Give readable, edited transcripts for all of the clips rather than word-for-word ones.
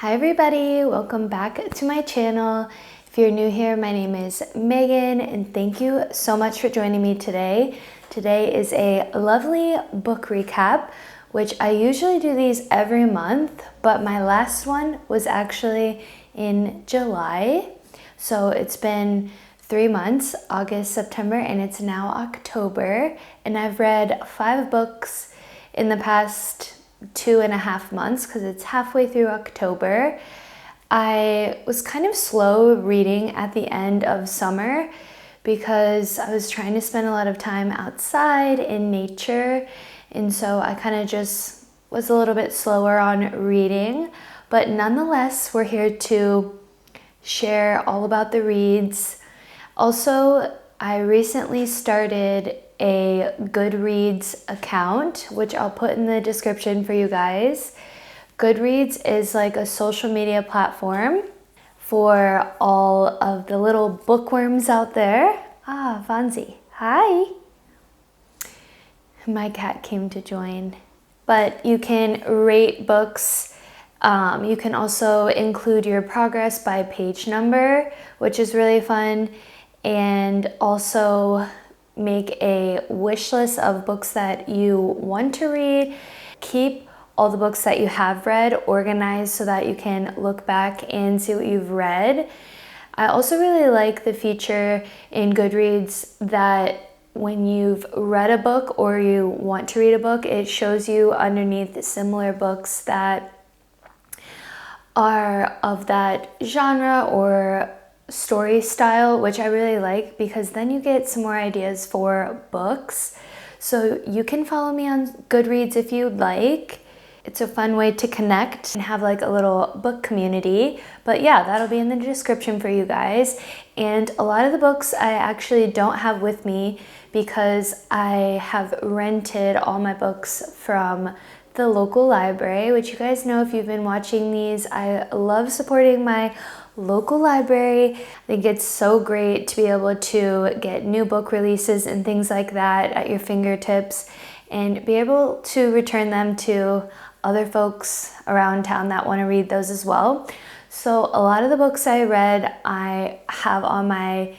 Hi everybody, welcome back to my channel. If you're new here, my name is Megan and thank you so much for joining me today. Today is a lovely book recap, which I usually do these every month, but my last one was actually in July. So it's been 3 months, August, September, and it's now October. And I've read 5 books in the past 2.5 months because it's halfway through October. I was kind of slow reading at the end of summer because I was trying to spend a lot of time outside in nature, and so I kind of just was a little bit slower on reading, but nonetheless we're here to share all about the reads. Also, I recently started a Goodreads account, which I'll put in the description for you guys. Goodreads is like a social media platform for all of the little bookworms out there. Ah, Vanzi, hi. My cat came to join. But you can rate books. You can also include your progress by page number, which is really fun. And also make a wish list of books that you want to read. Keep all the books that you have read organized so that you can look back and see what you've read. I also really like the feature in Goodreads that when you've read a book or you want to read a book, it shows you underneath the similar books that are of that genre or story style, which I really like because then you get some more ideas for books. So you can follow me on Goodreads if you'd like. It's a fun way to connect and have like a little book community. But yeah, that'll be in the description for you guys. And a lot of the books I actually don't have with me because I have rented all my books from the local library, which you guys know if you've been watching these. I love supporting my local library. I think it's so great to be able to get new book releases and things like that at your fingertips and be able to return them to other folks around town that want to read those as well. So a lot of the books I read I have on my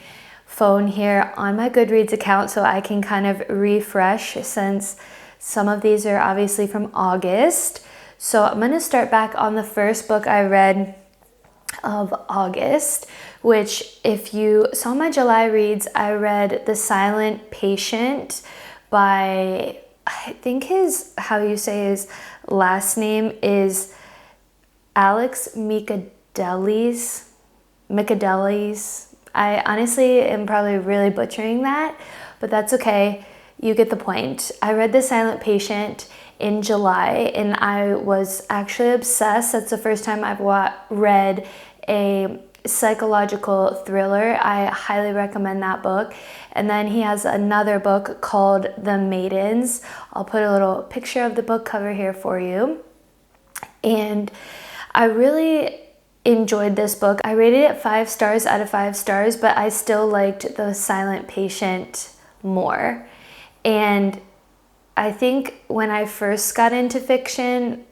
phone here on my Goodreads account so I can kind of refresh since some of these are obviously from August. So I'm going to start back on the first book I read of August, which if you saw my July reads, I read The Silent Patient by, I think how you say his last name is Alex Michaelis. I honestly am probably really butchering that, but that's okay. You get the point. I read The Silent Patient in July and I was actually obsessed. That's the first time I've read a psychological thriller. I highly recommend that book. And then he has another book called The Maidens. I'll put a little picture of the book cover here for you. And I really enjoyed this book. I rated it 5 stars out of 5 stars, but I still liked The Silent Patient more. And I think when I first got into fiction,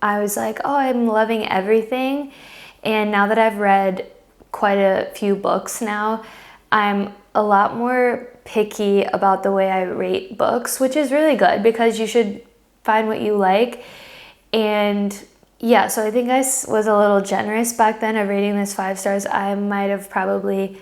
I was like, oh, I'm loving everything. And now that I've read quite a few books now, I'm a lot more picky about the way I rate books, which is really good because you should find what you like. And yeah, so I think I was a little generous back then of rating this 5 stars. I might have probably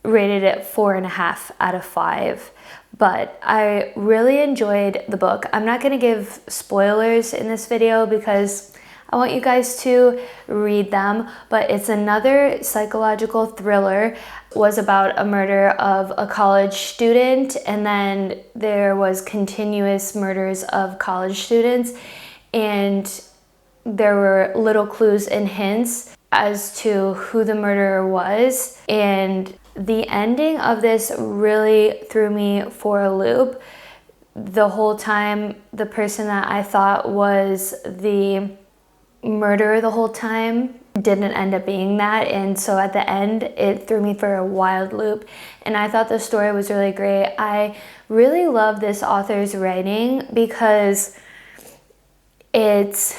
rated it 4.5 out of 5. But I really enjoyed the book. I'm not going to give spoilers in this video because I want you guys to read them, but it's another psychological thriller. It was about a murder of a college student, and then there was continuous murders of college students, and there were little clues and hints as to who the murderer was, and the ending of this really threw me for a loop. The whole time, the person that I thought was the murderer the whole time didn't end up being that, and so at the end it threw me for a wild loop, and I thought the story was really great. I really love this author's writing because it's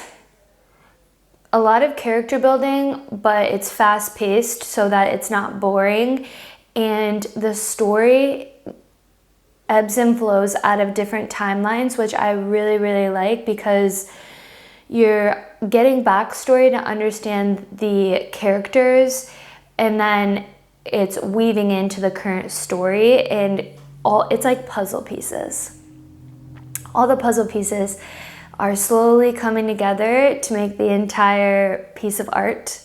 a lot of character building, but it's fast paced so that it's not boring. And the story ebbs and flows out of different timelines, which I really, really like, because you're getting backstory to understand the characters, and then it's weaving into the current story, and it's like puzzle pieces. All the puzzle pieces are slowly coming together to make the entire piece of art.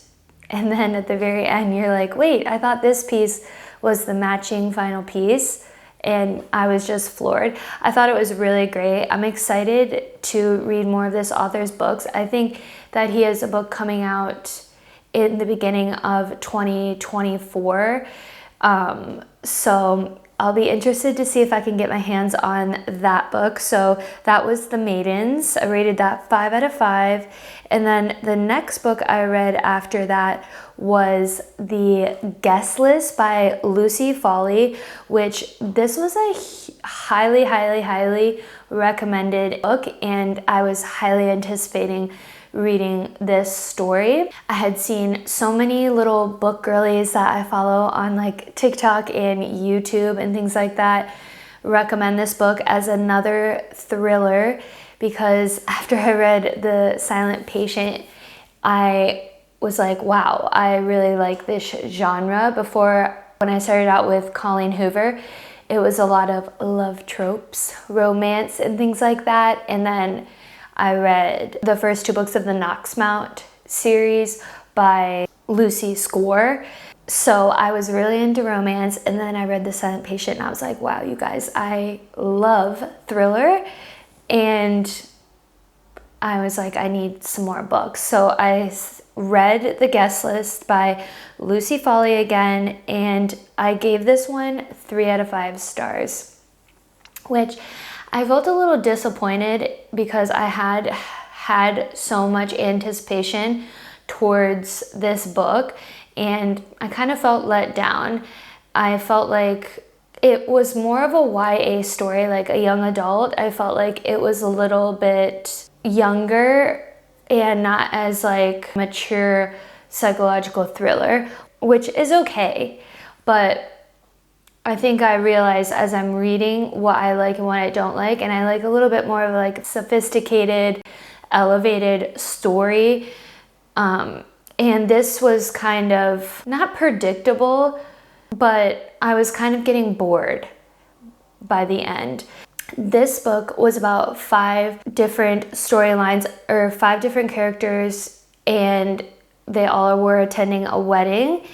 And then at the very end, you're like, wait, I thought this piece was the matching final piece. And I was just floored. I thought it was really great. I'm excited to read more of this author's books. I think that he has a book coming out in the beginning of 2024. So I'll be interested to see if I can get my hands on that book. So that was The Maidens. I rated that 5 out of 5. And then the next book I read after that was The Guest List by Lucy Foley, which this was a highly, highly, highly recommended book, and I was highly anticipating reading this story. I had seen so many little book girlies that I follow on like TikTok and YouTube and things like that recommend this book as another thriller, because after I read The Silent Patient, I was like, wow, I really like this genre. Before, when I started out with Colleen Hoover, it was a lot of love tropes, romance, and things like that. And then I read the first 2 books of the Knoxmount series by Lucy Score. So I was really into romance, and then I read The Silent Patient and I was like, wow, you guys, I love thriller. And I was like, I need some more books. So I read The Guest List by Lucy Foley again, and I gave this one 3 out of 5 stars, which I felt a little disappointed because I had so much anticipation towards this book, and I kind of felt let down. I felt like it was more of a YA story, like a young adult. I felt like it was a little bit younger and not as like mature psychological thriller, which is okay. But I think I realized as I'm reading what I like and what I don't like, and I like a little bit more of like sophisticated, elevated story. And this was kind of not predictable, but I was kind of getting bored by the end. This book was about 5 different storylines, or 5 different characters, and they all were attending a wedding.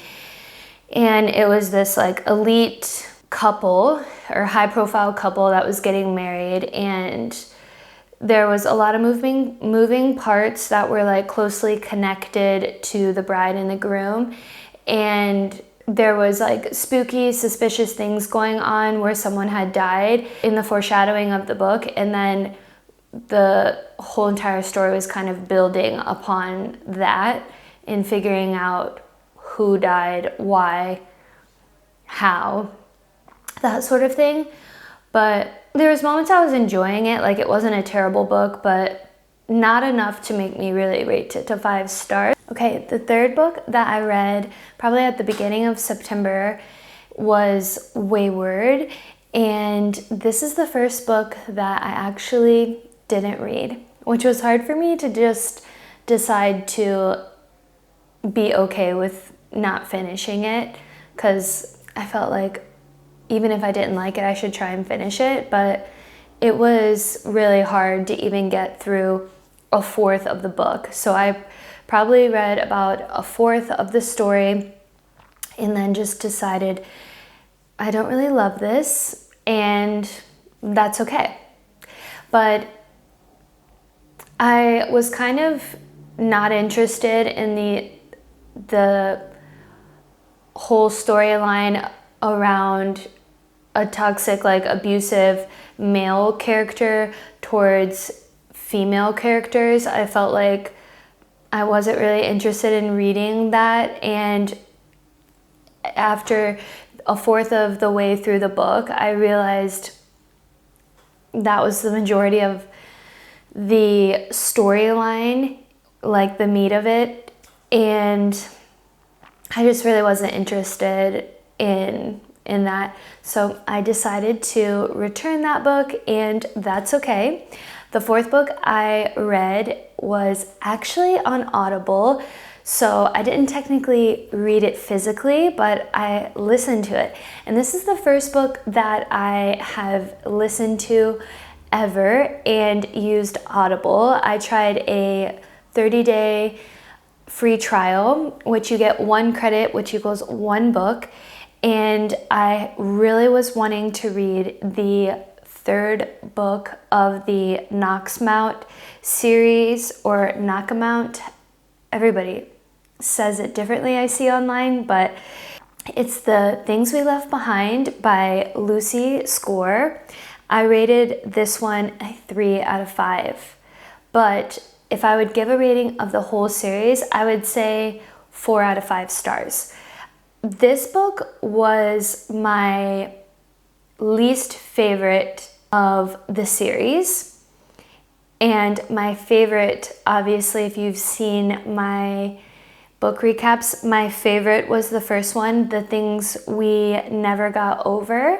And it was this like elite couple, or high profile couple, that was getting married, and there was a lot of moving parts that were like closely connected to the bride and the groom. And there was like spooky, suspicious things going on where someone had died in the foreshadowing of the book. And then the whole entire story was kind of building upon that and figuring out who died, why, how, that sort of thing. But there was moments I was enjoying it. Like, it wasn't a terrible book, but not enough to make me really rate it to 5 stars. Okay, the third book that I read probably at the beginning of September was Wayward. And this is the first book that I actually didn't read, which was hard for me to just decide to be okay with not finishing it, because I felt like even if I didn't like it, I should try and finish it. But it was really hard to even get through a fourth of the book. So I probably read about a fourth of the story and then just decided I don't really love this, and that's okay. But I was kind of not interested in the whole storyline around a toxic, like abusive male character towards female characters. I felt like I wasn't really interested in reading that, and after a fourth of the way through the book, I realized that was the majority of the storyline like the meat of it, and I just really wasn't interested in that. So I decided to return that book, and that's okay. The fourth book I read was actually on Audible. So I didn't technically read it physically, but I listened to it. And this is the first book that I have listened to ever and used Audible. I tried a 30-day free trial, which you get 1 credit, which equals 1 book. And I really was wanting to read the 3rd book of the Knoxmount series, or Knockamount. Everybody says it differently, I see online, but it's The Things We Left Behind by Lucy Score. I rated this one a 3 out of 5, but if I would give a rating of the whole series, I would say 4 out of 5 stars. This book was my least favorite of the series, and my favorite, obviously, if you've seen my book recaps, my favorite was the first one, The Things We Never Got Over,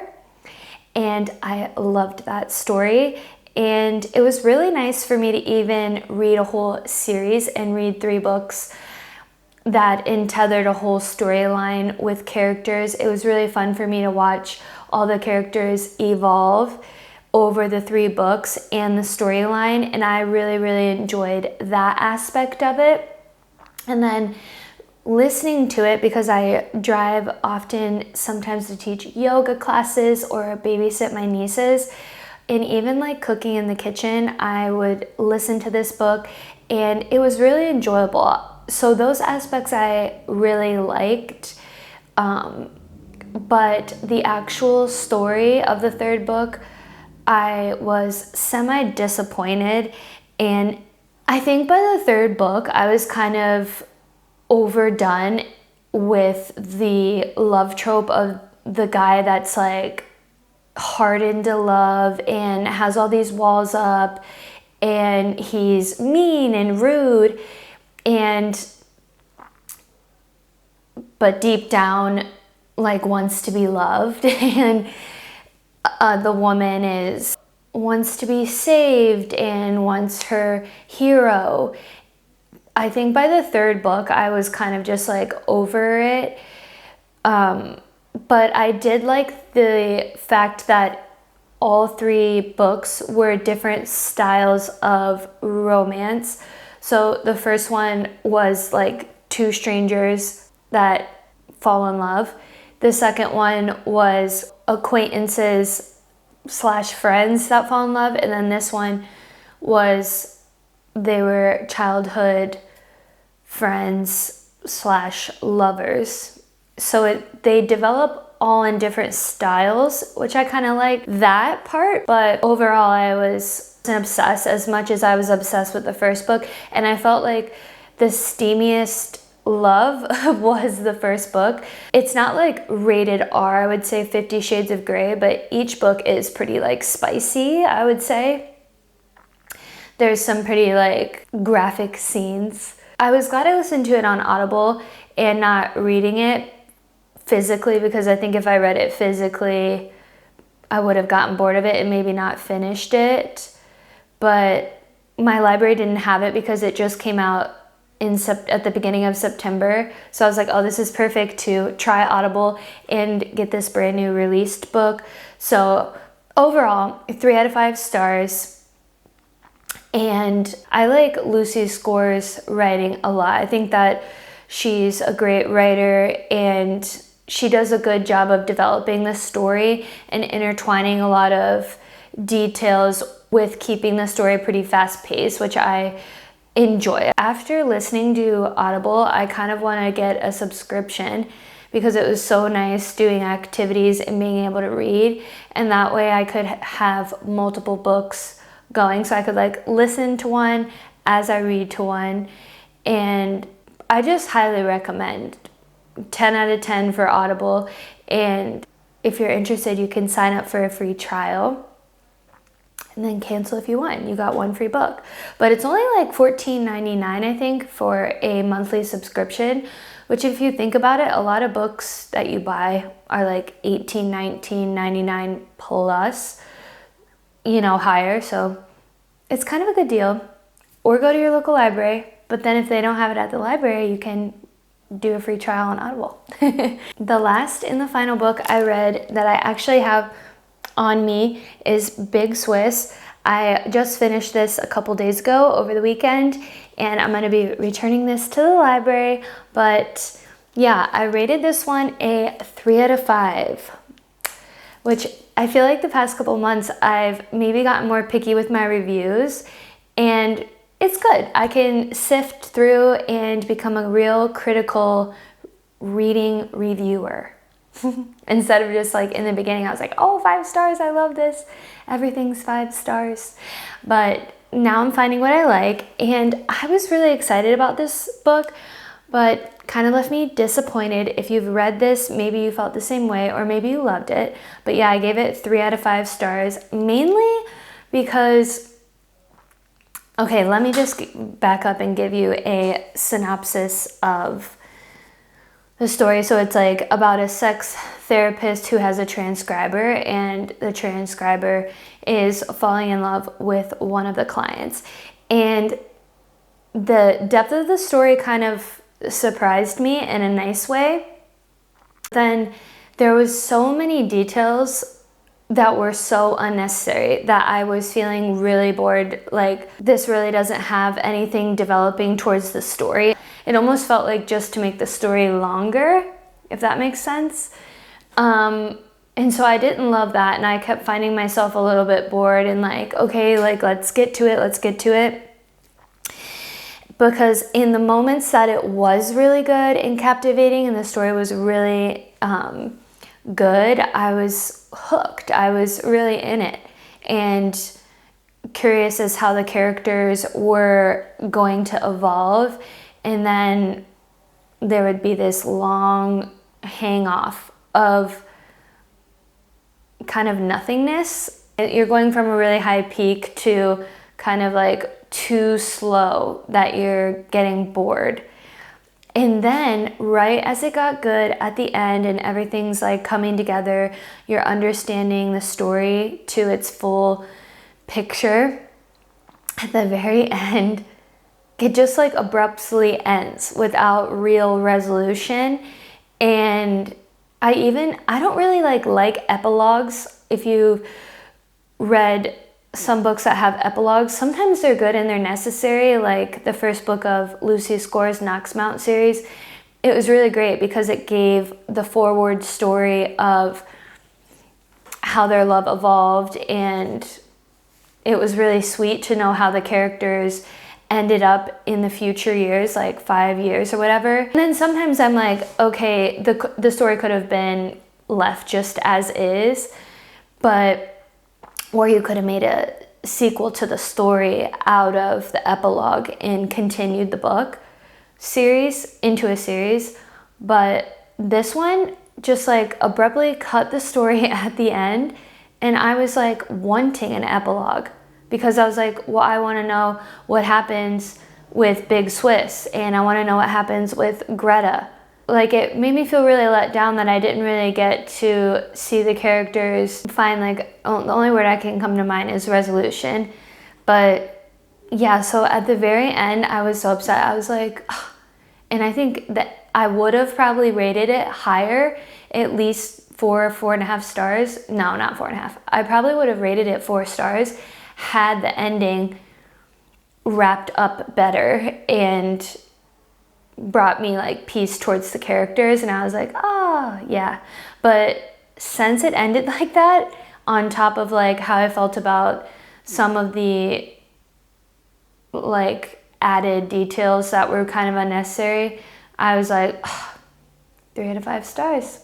and I loved that story. And it was really nice for me to even read a whole series and read 3 books that untethered a whole storyline with characters. It was really fun for me to watch all the characters evolve over the 3 books and the storyline, and I really, really enjoyed that aspect of it. And then listening to it, because I drive often sometimes to teach yoga classes or babysit my nieces, and even like cooking in the kitchen, I would listen to this book, and it was really enjoyable. So those aspects I really liked, but the actual story of the 3rd book, I was semi-disappointed. And I think by the 3rd book, I was kind of overdone with the love trope of the guy that's like hardened to love and has all these walls up, and he's mean and rude, but deep down like wants to be loved. And the woman wants to be saved and wants her hero. I think by the 3rd book, I was kind of just like over it. But I did like the fact that all 3 books were different styles of romance. So the first one was like 2 strangers that fall in love. The second one was acquaintances / friends that fall in love. And then this one was they were childhood friends / lovers. So they develop all in different styles, which I kind of like that part. But overall, I wasn't obsessed as much as I was obsessed with the first book. And I felt like the steamiest love was the first book. It's not like rated R, I would say 50 Shades of Grey, but each book is pretty like spicy, I would say. There's some pretty like graphic scenes. I was glad I listened to it on Audible and not reading it physically, because I think if I read it physically, I would have gotten bored of it and maybe not finished it. But my library didn't have it because it just came out at the beginning of September. So I was like, oh, this is perfect to try Audible and get this brand new released book. So overall, 3 out of 5 stars. And I like Lucy Score's writing a lot. I think that she's a great writer, and she does a good job of developing the story and intertwining a lot of details with keeping the story pretty fast paced, which I enjoy. After listening to Audible, I kind of want to get a subscription because it was so nice doing activities and being able to read, and that way I could have multiple books going, so I could like listen to one as I read to one. And I just highly recommend. 10 out of 10 for Audible. And if you're interested, you can sign up for a free trial. and then cancel if you want. You got one free book. But it's only like $14.99, I think, for a monthly subscription, which if you think about it, a lot of books that you buy are like $18, $19, $99 plus, you know, higher. So it's kind of a good deal. Or go to your local library. But then if they don't have it at the library, you can do a free trial on Audible. The last and the final book I read that I actually have on me is Big Swiss. I just finished this a couple days ago over the weekend, and I'm going to be returning this to the library. But yeah, I rated this one a 3 out of 5, which I feel like the past couple months I've maybe gotten more picky with my reviews, and it's good. I can sift through and become a real critical reading reviewer. Instead of just like in the beginning, I was like, oh, 5 stars, I love this. Everything's 5 stars. But now I'm finding what I like. And I was really excited about this book, but kind of left me disappointed. If you've read this, maybe you felt the same way, or maybe you loved it. But yeah, I gave it 3 out of 5 stars, mainly because, okay, let me just back up and give you a synopsis of the story. So it's like about a sex therapist who has a transcriber, and the transcriber is falling in love with one of the clients. And the depth of the story kind of surprised me in a nice way. Then there was so many details that were so unnecessary that I was feeling really bored. Like, this really doesn't have anything developing towards the story. It almost felt like just to make the story longer, if that makes sense. And so I didn't love that, and I kept finding myself a little bit bored and like, okay, like let's get to it. Because in the moments that it was really good and captivating and the story was really good, I was hooked. I was really in it and curious as how the characters were going to evolve. And then there would be this long hang off of kind of nothingness. You're going from a really high peak to kind of like too slow that you're getting bored. And then right as it got good at the end and everything's like coming together, you're understanding the story to its full picture. At the very end, it just like abruptly ends without real resolution. And I don't really like epilogues. If you've read some books that have epilogues, sometimes they're good and they're necessary. Like the first book of Lucy Score's Knoxmount series, it was really great because it gave the forward story of how their love evolved, and it was really sweet to know how the characters ended up in the future years, like 5 years or whatever. And then sometimes I'm like, okay, the story could have been left just as is, or you could have made a sequel to the story out of the epilogue and continued the book series into a series. But this one just like abruptly cut the story at the end, and I was like wanting an epilogue. Because I was like, well, I want to know what happens with Big Swiss, and I want to know what happens with Greta. Like, it made me feel really let down that I didn't really get to see the characters find, like, the only word I can come to mind is resolution. But yeah, so at the very end, I was so upset. I was like, ugh. And I think that I would have probably rated it higher, at least 4.5 stars. No, not 4.5. I probably would have rated it 4 stars had the ending wrapped up better and brought me like peace towards the characters. And I was like, oh yeah. But since it ended like that, on top of like how I felt about some of the like added details that were kind of unnecessary, I was like, oh, 3 out of 5 stars.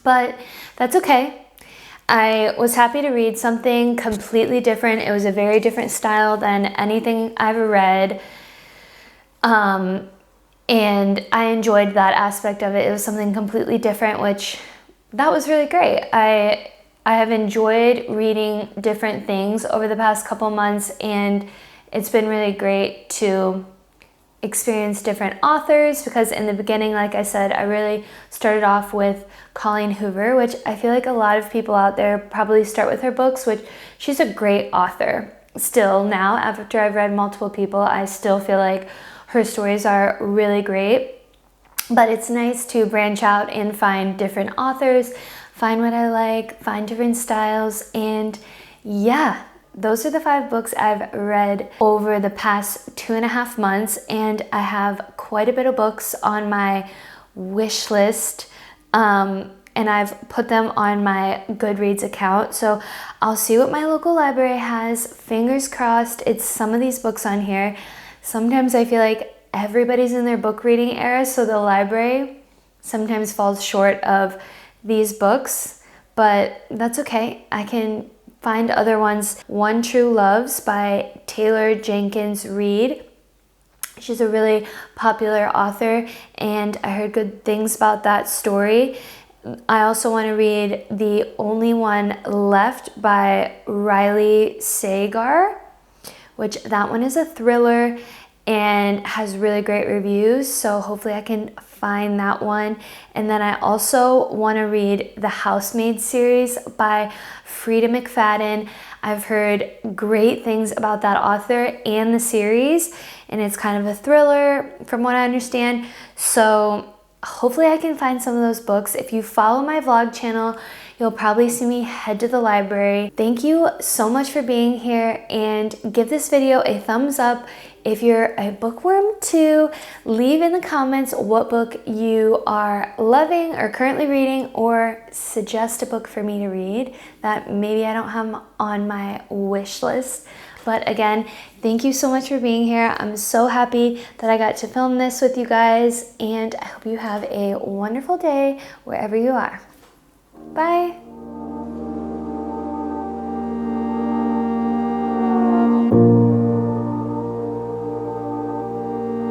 But that's okay. I was happy to read something completely different. It was a very different style than anything I've read. And I enjoyed that aspect of it. It was something completely different, which that was really great. I I have enjoyed reading different things over the past couple months, and it's been really great to experience different authors, because in the beginning, like I said, I really started off with Colleen Hoover, which I feel like a lot of people out there probably start with her books, which she's a great author. Still now, after I've read multiple people, I still feel like her stories are really great. But it's nice to branch out and find different authors, find what I like, find different styles, and yeah, those are the 5 books I've read over the past 2.5 months, and I have quite a bit of books on my wish list, and I've put them on my Goodreads account, so I'll see what my local library has. Fingers crossed it's some of these books on here. Sometimes I feel like everybody's in their book reading era, so the library sometimes falls short of these books, but that's okay. I can find other ones. One True Loves by Taylor Jenkins Reid. She's a really popular author, and I heard good things about that story. I also want to read The Only One Left by Riley Sagar, which that one is a thriller and has really great reviews, so hopefully I can find that one. And then I also want to read the Housemaid series by Frida McFadden. I've heard great things about that author and the series, and it's kind of a thriller from what I understand, so hopefully I can find some of those books. If you follow my vlog channel, you'll probably see me head to the library. Thank you so much for being here, and give this video a thumbs up. If you're a bookworm too, leave in the comments what book you are loving or currently reading, or suggest a book for me to read that maybe I don't have on my wish list. But again, thank you so much for being here. I'm so happy that I got to film this with you guys, and I hope you have a wonderful day wherever you are. Bye.